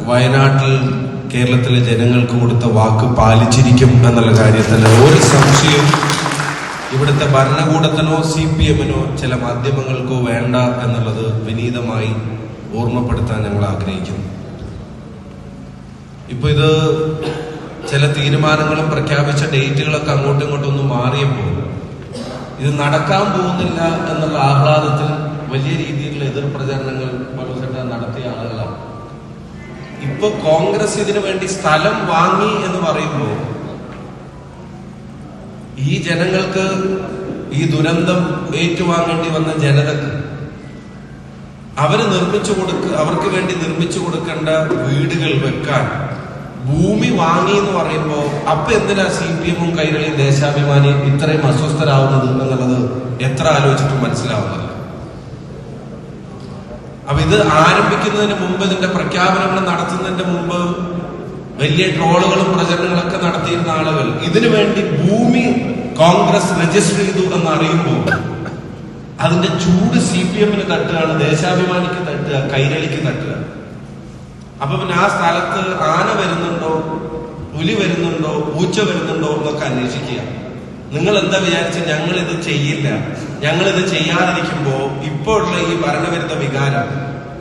വയനാട്ടിൽ കേരളത്തിലെ ജനങ്ങൾക്ക് കൊടുത്ത വാക്ക് പാലിച്ചിരിക്കും എന്നുള്ള കാര്യത്തിൽ ഒരു സംശയവും ഇവിടുത്തെ ഭരണകൂടത്തിനോ CPM-നോ ചില മാധ്യമങ്ങൾക്കോ വേണ്ട എന്നുള്ളത് വിനീതമായി ഓർമ്മപ്പെടുത്താൻ ഞങ്ങൾ ആഗ്രഹിക്കുന്നു. ഇപ്പൊ ഇത് ചില തീരുമാനങ്ങളും പ്രഖ്യാപിച്ച ഡേറ്റുകളൊക്കെ അങ്ങോട്ടും ഇങ്ങോട്ടും ഒന്ന് മാറിയപ്പോൾ ഇത് നടക്കാൻ പോകുന്നില്ല എന്നുള്ള ആഹ്ലാദത്തിൽ വലിയ രീതിയിലുള്ള എതിർ പ്രചരണങ്ങൾ നടത്തിയ ആളുകളാണ്. ഇപ്പൊ കോൺഗ്രസ് ഇതിനു വേണ്ടി സ്ഥലം വാങ്ങി എന്ന് പറയുമ്പോൾ ഈ ജനങ്ങൾക്ക്, ഈ ദുരന്തം ഏറ്റുവാങ്ങേണ്ടി വന്ന ജനതക്ക് അവർക്ക് വേണ്ടി നിർമ്മിച്ചു കൊടുക്കേണ്ട വീടുകൾ വെക്കാൻ ഭൂമി വാങ്ങി എന്ന് പറയുമ്പോ അപ്പൊ എന്തിനാ CPM-ഉം കൈരളിയും ദേശാഭിമാനിയും ഇത്രയും അസ്വസ്ഥരാവുന്നത് എന്നുള്ളത് എത്ര ആലോചിച്ചിട്ടും മനസ്സിലാവുന്നില്ല. അപ്പൊ ഇത് ആരംഭിക്കുന്നതിന് മുമ്പ്, ഇതിന്റെ പ്രഖ്യാപനങ്ങൾ നടത്തുന്നതിന്റെ മുമ്പ് വലിയ ട്രോളുകളും പ്രചരണങ്ങളൊക്കെ നടത്തിയിരുന്ന ആളുകൾ ഇതിനു വേണ്ടി ഭൂമി കോൺഗ്രസ് രജിസ്റ്റർ ചെയ്തു എന്നറിയുമ്പോൾ അതിന്റെ ചൂട് CPM-ന് തട്ടുകയാണ്, ദേശാഭിമാനിക്ക് തട്ടുക, കൈരളിക്ക് തട്ടുക. അപ്പൊ പിന്നെ ആ സ്ഥലത്ത് ആന വരുന്നുണ്ടോ, പുലി വരുന്നുണ്ടോ, പൂച്ച വരുന്നുണ്ടോ എന്നൊക്കെ അന്വേഷിക്കുക. നിങ്ങൾ എന്താ വിചാരിച്ച ഞങ്ങളിത് ചെയ്യില്ല, ഞങ്ങളിത് ചെയ്യാതിരിക്കുമ്പോ ഇപ്പോഴുള്ള ഈ ഭരണവിരുദ്ധ വികാരം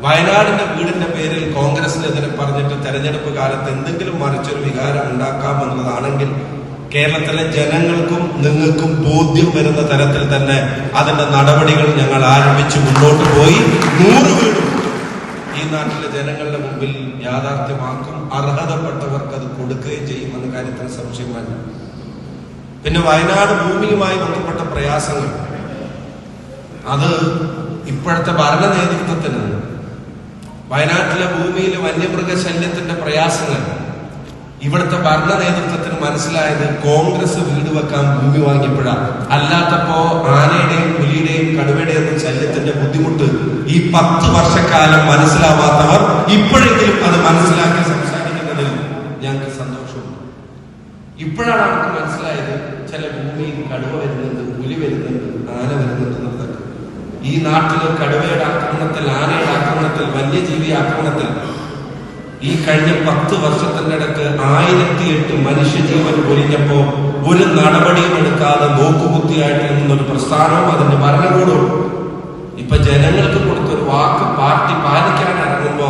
വയനാടിന്റെ വീടിന്റെ പേരിൽ കോൺഗ്രസിനെതിരെ പറഞ്ഞിട്ട് തെരഞ്ഞെടുപ്പ് കാലത്ത് എന്തെങ്കിലും മറിച്ചൊരു വികാരം ഉണ്ടാക്കാമെന്നതാണെങ്കിൽ കേരളത്തിലെ ജനങ്ങൾക്കും നിങ്ങൾക്കും ബോധ്യം വരുന്ന തരത്തിൽ തന്നെ അതിന്റെ നടപടികൾ ഞങ്ങൾ ആരംഭിച്ച് മുന്നോട്ട് പോയി 100 വീടും ഈ നാട്ടിലെ ജനങ്ങളുടെ മുമ്പിൽ യാഥാർത്ഥ്യമാക്കും. അർഹതപ്പെട്ടവർക്ക് അത് കൊടുക്കുകയും ചെയ്യുമെന്ന കാര്യത്തിൽ സംശയം വേണ്ട. പിന്നെ വയനാട് ഭൂമിയുമായി ബന്ധപ്പെട്ട പ്രയാസങ്ങൾ, അത് ഇപ്പോഴത്തെ ഭരണ നേതൃത്വത്തിന് വയനാട്ടിലെ ഭൂമിയിൽ വന്യമൃഗശല്യത്തിന്റെ പ്രയാസങ്ങൾ ഇവിടുത്തെ ഭരണ നേതൃത്വത്തിന് മനസ്സിലായത് കോൺഗ്രസ് വീട് വെക്കാൻ ഭൂമി വാങ്ങിയപ്പോഴാണ്. അല്ലാത്തപ്പോ ആനയുടെയും പുലിയുടെയും കടുവയുടെയും ശല്യത്തിന്റെ ബുദ്ധിമുട്ട് ഈ 10 വർഷക്കാലം മനസ്സിലാവാത്തവർ ഇപ്പോഴെങ്കിലും അത് മനസ്സിലാക്കി സംസാരിക്കുന്നതിൽ ഞങ്ങൾക്ക് സന്തോഷമുണ്ട്. ഇപ്പോഴാണ് അവർക്ക് മനസ്സിലായത് ചില ഭൂമിയിൽ കടുവ വരുന്നുണ്ട്, പുലി വരുന്നുണ്ട്, ആന വരുന്നുണ്ട് എന്നുള്ളത്. ഈ നാട്ടില് കടുവയുടെ ആക്രമണത്തിൽ, ആനയുടെ ആക്രമണത്തിൽ, വന്യജീവി ആക്രമണത്തിൽ ഈ കഴിഞ്ഞ 10 വർഷത്തിന്റെ ഇടയ്ക്ക് 1008 മനുഷ്യജീവൻ പൊലിഞ്ഞപ്പോ ഒരു നടപടിയും എടുക്കാതെ നോക്കുകുത്തിയായിട്ട് നിന്നൊരു പ്രസ്ഥാനവും അതിന്റെ ഭരണകൂടവും ഇപ്പൊ ജനങ്ങൾക്ക് കൊടുത്തൊരു വാക്ക് പാർട്ടി പാലിക്കാൻ ഇറങ്ങുമ്പോ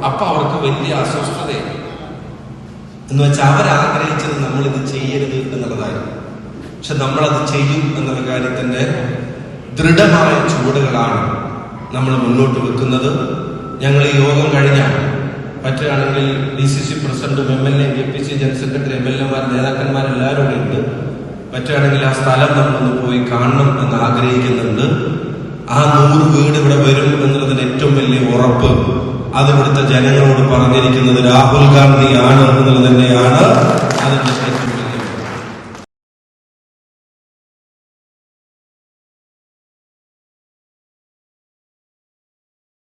അപ്പൊ അവർക്ക് വലിയ അസ്വസ്ഥതയാണ്. എന്ന് വെച്ചാൽ അവരാഗ്രഹിച്ചത് നമ്മളിത് ചെയ്യരുത് എന്നുള്ളതായിരുന്നു. പക്ഷെ നമ്മളത് ചെയ്യും എന്നുള്ള കാര്യത്തിന്റെ ദൃഢമായ ചുവടുകളാണ് നമ്മൾ മുന്നോട്ട് വെക്കുന്നത്. ഞങ്ങൾ ഈ യോഗം കഴിഞ്ഞാൽ പറ്റുകയാണെങ്കിൽ DCC പ്രസിഡന്റും MLA, KPC ജനറൽ സെക്രട്ടറി, MLA-മാർ, നേതാക്കന്മാരെല്ലാവരും ഉണ്ട്. പറ്റുകയാണെങ്കിൽ ആ സ്ഥലം നമ്മളൊന്ന് പോയി കാണണം എന്ന് ആഗ്രഹിക്കുന്നുണ്ട്. ആ 100 വീട് ഇവിടെ വരും എന്നുള്ളതിന് ഏറ്റവും വലിയ ഉറപ്പ് അത് ഇവിടുത്തെ ജനങ്ങളോട് പറഞ്ഞിരിക്കുന്നത് രാഹുൽ ഗാന്ധിയാണ് എന്നുള്ളത് തന്നെയാണ് അതിന്റെ